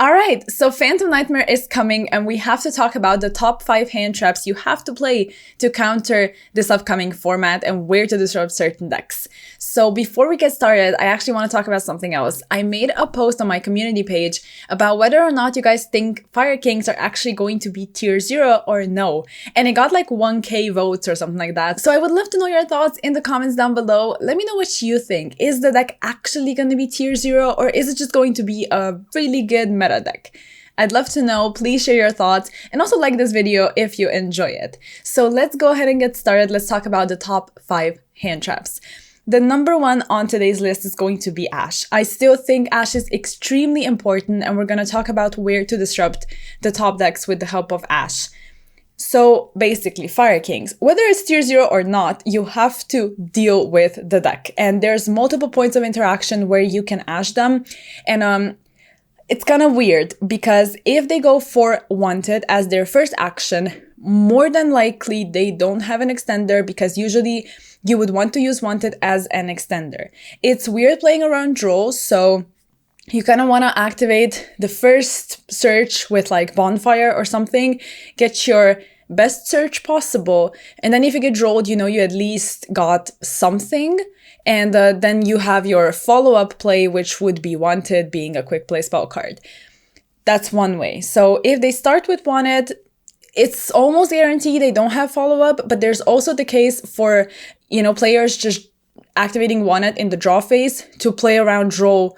All right, so Phantom Nightmare is coming and we have to talk about the top 5 hand traps you have to play to counter this upcoming format and where to disrupt certain decks. So before we get started, I actually want to talk about something else. I made a post on my community page about whether or not you guys think Fire Kings are actually going to be tier 0 or no. And it got like 1k votes or something like that. So I would love to know your thoughts in the comments down below. Let me know what you think. Is the deck actually going to be tier 0 or is it just going to be a really good meta deck? I'd love to know. Please share your thoughts and also like this video if you enjoy it. So let's go ahead and get started. Let's talk about the top 5 hand traps. The number 1 on today's list is going to be Ash. I still think Ash is extremely important and we're going to talk about where to disrupt the top decks with the help of Ash. So basically, Fire Kings, whether it's tier 0 or not, you have to deal with the deck. And there's multiple points of interaction where you can Ash them. And it's kind of weird because if they go for Wanted as their first action, more than likely they don't have an extender because usually you would want to use Wanted as an extender. It's weird playing around draw, so you kind of want to activate the first search with like Bonfire or something, get your best search possible, and then if you get drawed, you know you at least got something. And then you have your follow-up play, which would be Wanted being a quick play spell card. That's one way. So if they start with Wanted, it's almost guaranteed they don't have follow-up, but there's also the case for, you know, players just activating Wanted in the draw phase to play around draw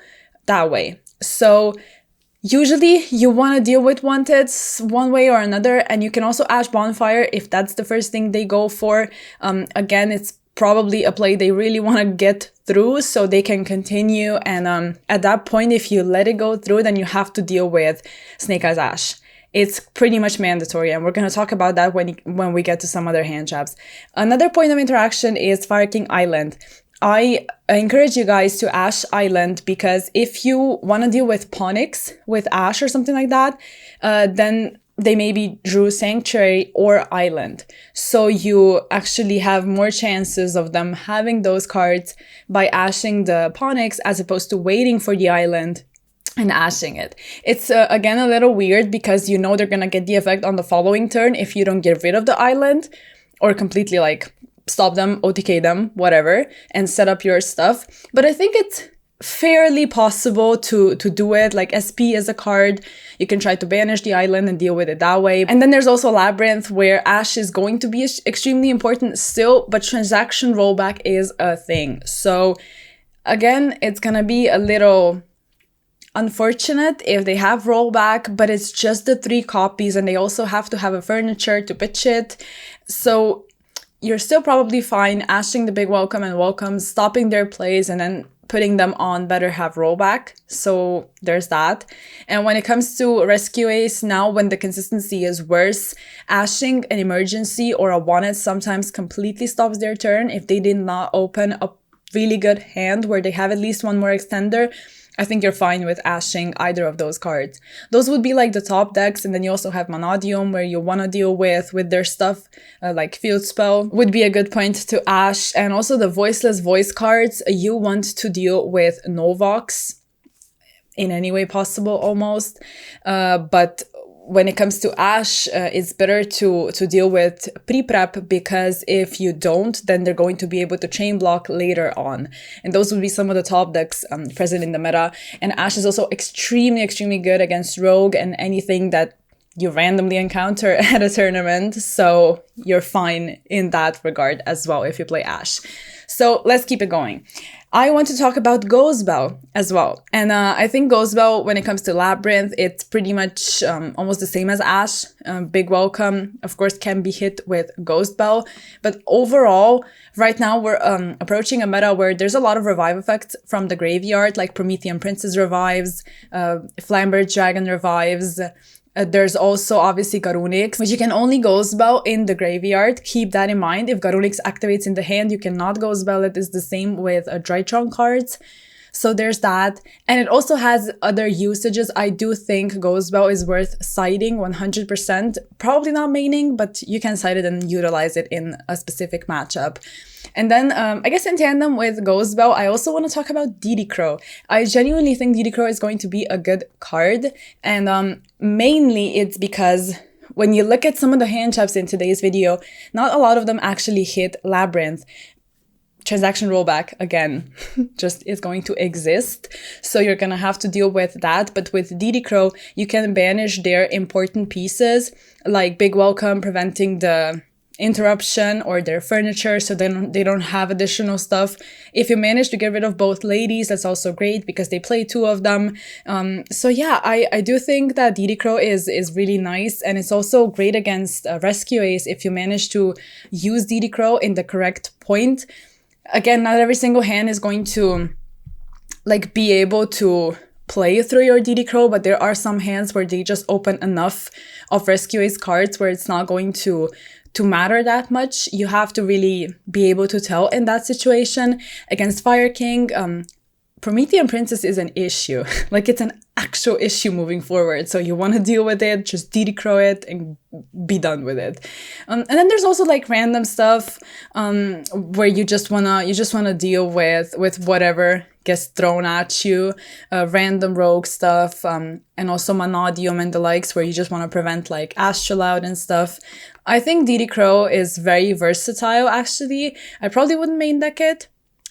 that way. So usually you want to deal with Wanted one way or another, and you can also Ash Bonfire if that's the first thing they go for. Again, it's probably a play they really want to get through so they can continue, and at that point if you let it go through, then you have to deal with Snake Eyes Ash. It's pretty much mandatory, and we're going to talk about that when we get to some other hand traps. Another point of interaction is Fire King Island. I encourage you guys to Ash Island because if you want to deal with Ponyx with Ash or something like that, then they maybe drew Sanctuary or Island. So you actually have more chances of them having those cards by ashing the Ponyx as opposed to waiting for the Island and ashing it. It's again a little weird because you know they're gonna get the effect on the following turn if you don't get rid of the Island or completely like stop them, OTK them, whatever, and set up your stuff. But I think it's fairly possible to do it. Like SP is a card, you can try to banish the Island and deal with it that way. And then there's also Labyrinth where Ash is going to be extremely important still, but transaction rollback is a thing. So again, it's gonna be a little unfortunate if they have rollback, but it's just the 3 copies and they also have to have a furniture to pitch it. So you're still probably fine ashing the big welcome and welcomes, stopping their plays, and then putting them on better have rollback. So there's that. And when it comes to Rescue Ace, now when the consistency is worse, ashing an emergency or a Wanted sometimes completely stops their turn if they did not open a really good hand where they have at least one more extender. I think you're fine with ashing either of those cards. Those would be like the top decks, and then you also have Monodium where you want to deal with their stuff, like Field Spell would be a good point to ash, and also the Voiceless Voice cards, you want to deal with Novox in any way possible almost, but when it comes to Ash, it's better to deal with pre-prep because if you don't, then they're going to be able to chain block later on. And those would be some of the top decks present in the meta. And Ash is also extremely, extremely good against Rogue and anything that you randomly encounter at a tournament. So you're fine in that regard as well if you play Ash. So let's keep it going. I want to talk about Ghostbell as well. And I think Ghostbell, when it comes to Labyrinth, it's pretty much almost the same as Ash. Big Welcome, of course, can be hit with Ghostbell. But overall, right now we're approaching a meta where there's a lot of revive effects from the graveyard, like Promethean Princess revives, Flamberge Dragon revives. There's also obviously Garunix, which you can only Ghostbell in the graveyard. Keep that in mind. If Garunix activates in the hand, you cannot Ghostbell it. It's the same with Drytron cards. So there's that. And it also has other usages. I do think Ghostbow is worth siding 100%. Probably not maining, but you can side it and utilize it in a specific matchup. And then, I guess in tandem with Ghostbow, I also want to talk about DD Crow. I genuinely think DD Crow is going to be a good card. And mainly it's because when you look at some of the hand traps in today's video, not a lot of them actually hit Labyrinth. Transaction rollback, again, just is going to exist. So you're going to have to deal with that. But with DD Crow, you can banish their important pieces, like Big Welcome, preventing the interruption, or their furniture, so they don't have additional stuff. If you manage to get rid of both ladies, that's also great because they play two of them. So yeah, I do think that DD Crow is really nice, and it's also great against Rescue Ace if you manage to use DD Crow in the correct point. Again, not every single hand is going to like be able to play through your DD Crow, but there are some hands where they just open enough of Rescue Ace cards where it's not going to matter that much. You have to really be able to tell in that situation. Against Fire King, Promethean Princess is an issue. Like, it's an actual issue moving forward. So you want to deal with it, just DD Crow it and be done with it. And then there's also like random stuff where you just wanna deal with whatever gets thrown at you, random rogue stuff, and also Manodium and the likes, where you just want to prevent like Astrolaud and stuff. I think DD Crow is very versatile, actually. I probably wouldn't main deck it.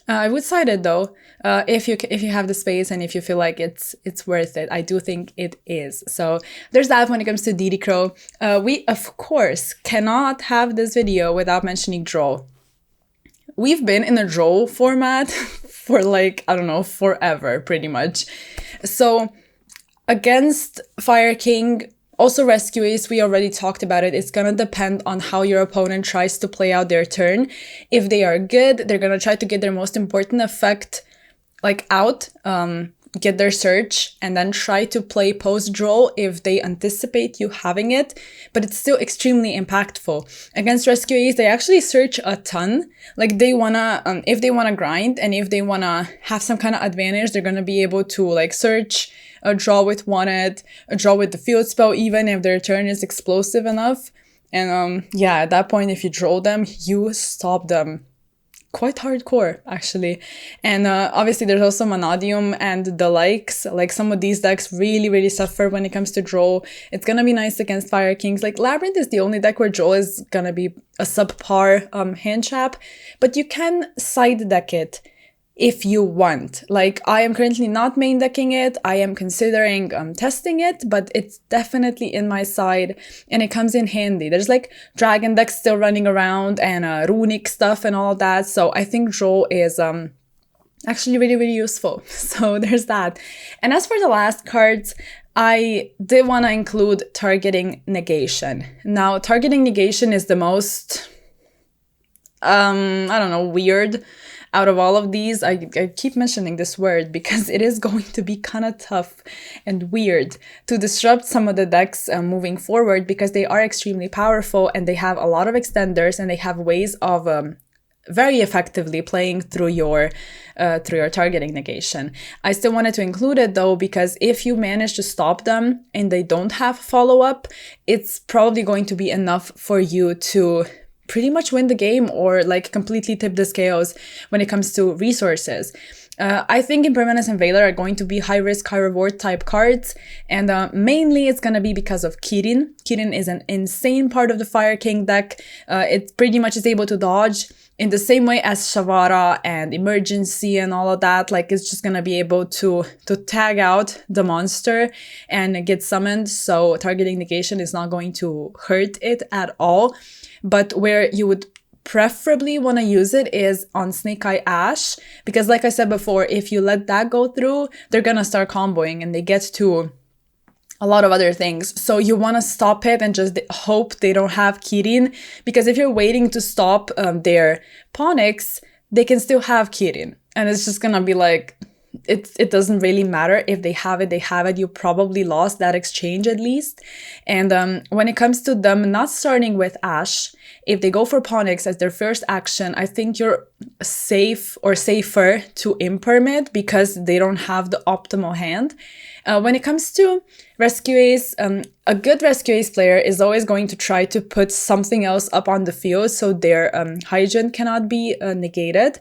I would side it though, if you have the space and if you feel like it's worth it. I do think it is. So there's that when it comes to DD Crow. We of course cannot have this video without mentioning draw. We've been in a draw format for like, I don't know, forever pretty much. So against Fire King, also Rescue Ace, we already talked about it. It's gonna depend on how your opponent tries to play out their turn. If they are good, they're gonna try to get their most important effect like out, get their search, and then try to play post-draw if they anticipate you having it, but it's still extremely impactful. Against Rescue Ace, they actually search a ton. Like, they wanna, if they wanna grind and if they wanna have some kind of advantage, they're gonna be able to like search, draw with Wanted, draw with the field spell, even if their turn is explosive enough. And yeah, at that point, if you draw them, you stop them. Quite hardcore, actually. And obviously there's also Manodium and the likes. Like, some of these decks really suffer when it comes to draw. It's gonna be nice against Fire Kings. Like, Labyrinth is the only deck where draw is gonna be a subpar hand trap, but you can side deck it if you want. Like, I am currently not main decking it. I am considering testing it, but it's definitely in my side and it comes in handy. There's like dragon decks still running around and runic stuff and all of that. So I think draw is actually really useful. So there's that. And as for the last cards, I did want to include Targeting Negation. Now, Targeting Negation is the most, I don't know, weird out of all of these. I keep mentioning this word because it is going to be kind of tough and weird to disrupt some of the decks moving forward, because they are extremely powerful and they have a lot of extenders and they have ways of very effectively playing through your Targeting Negation. I still wanted to include it though, because if you manage to stop them and they don't have follow-up, it's probably going to be enough for you to pretty much win the game or like completely tip the scales when it comes to resources. I think Impermanence and Valor are going to be high risk, high reward type cards, and mainly it's going to be because of Kirin. Kirin is an insane part of the Fire King deck. It pretty much is able to dodge in the same way as Shavara and Emergency and all of that. Like, it's just going to be able to tag out the monster and get summoned, so Targeting Negation is not going to hurt it at all. But where you would preferably want to use it is on Snake Eye Ash, because like I said before, if you let that go through, they're gonna start comboing and they get to a lot of other things. So you want to stop it and just hope they don't have Kirin, because if you're waiting to stop their Ponyx, they can still have Kirin. And it's just gonna be like it doesn't really matter. If they have it, they have it. You probably lost that exchange at least. And when it comes to them not starting with Ashe, if they go for Ponyx as their first action, I think you're safe or safer to impermit because they don't have the optimal hand. When it comes to Rescue Ace, a good Rescue Ace player is always going to try to put something else up on the field so their Hygiene cannot be negated.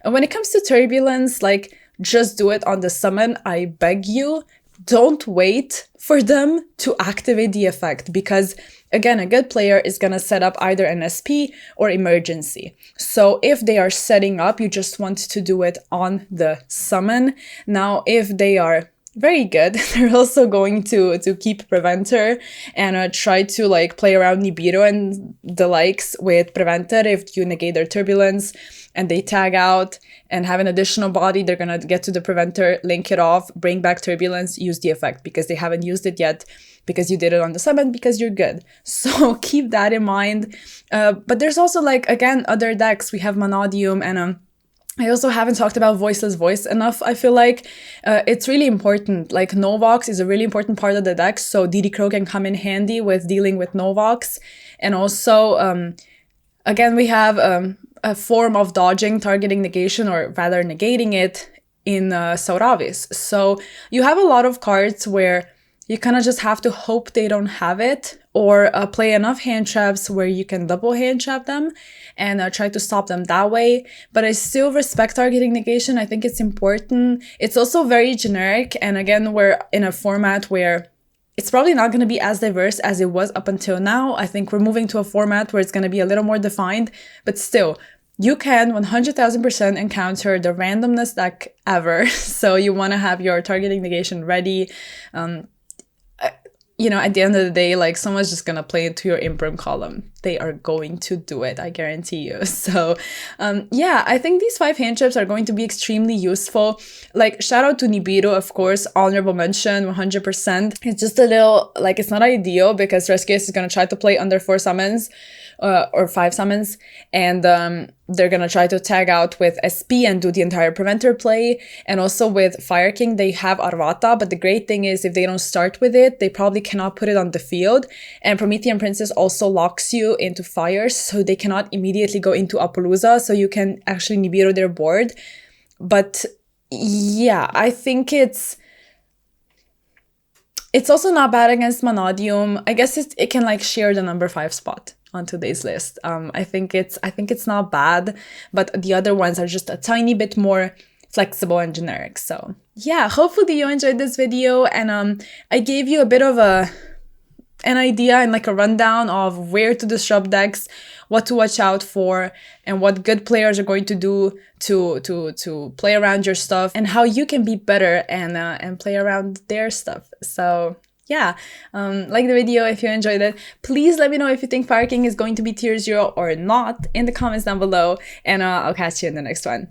When it comes to Turbulence, like, just do it on the summon. I beg you, don't wait for them to activate the effect because, again, a good player is going to set up either an SP or Emergency. So if they are setting up, you just want to do it on the summon. Now, if they are very good, they're also going to keep Preventer and try to like play around Nibiru and the likes with Preventer. If you negate their Turbulence and they tag out and have an additional body, they're gonna get to the Preventer, link it off, bring back Turbulence, use the effect because they haven't used it yet because you did it on the summon because you're good. So keep that in mind. But there's also, like, again, other decks. We have Monodium and I also haven't talked about Voiceless Voice enough. I feel like it's really important. Like, Novox is a really important part of the deck, so DD Crow can come in handy with dealing with Novox. And also, again, we have a form of dodging targeting negation, or rather negating it, in Sauravis. So you have a lot of cards where you kind of just have to hope they don't have it, or play enough hand traps where you can double hand trap them and try to stop them that way. But I still respect targeting negation. I think it's important. It's also very generic. And again, we're in a format where it's probably not going to be as diverse as it was up until now. I think we're moving to a format where it's going to be a little more defined, but still, you can 100,000% encounter the randomness deck ever. So you want to have your targeting negation ready. You know, at the end of the day, like, someone's just gonna play into your imperm column. They are going to do it, I guarantee you. So, yeah, I think these 5 hand traps are going to be extremely useful. Like, shout out to Nibiru, of course, honorable mention, 100%. It's just a little, like, it's not ideal because Rescue Ace is gonna try to play under 4 summons, or 5 summons, and they're gonna try to tag out with SP and do the entire Preventer play. And also with Fire King, they have Arvata, but the great thing is if they don't start with it, they probably cannot put it on the field. And Promethean Princess also locks you into fires, so they cannot immediately go into Appaloosa, so you can actually Nibiru their board. But yeah, I think it's also not bad against Monodium. I guess it can like share the number 5 spot on today's list. I think it's not bad, but the other ones are just a tiny bit more flexible and generic. So yeah, hopefully you enjoyed this video, and I gave you a bit of an idea and like a rundown of where to disrupt decks, what to watch out for, and what good players are going to do to play around your stuff, and how you can be better and play around their stuff. So yeah, like the video if you enjoyed it. Please let me know if you think Fire King is going to be tier 0 or not in the comments down below, and I'll catch you in the next one.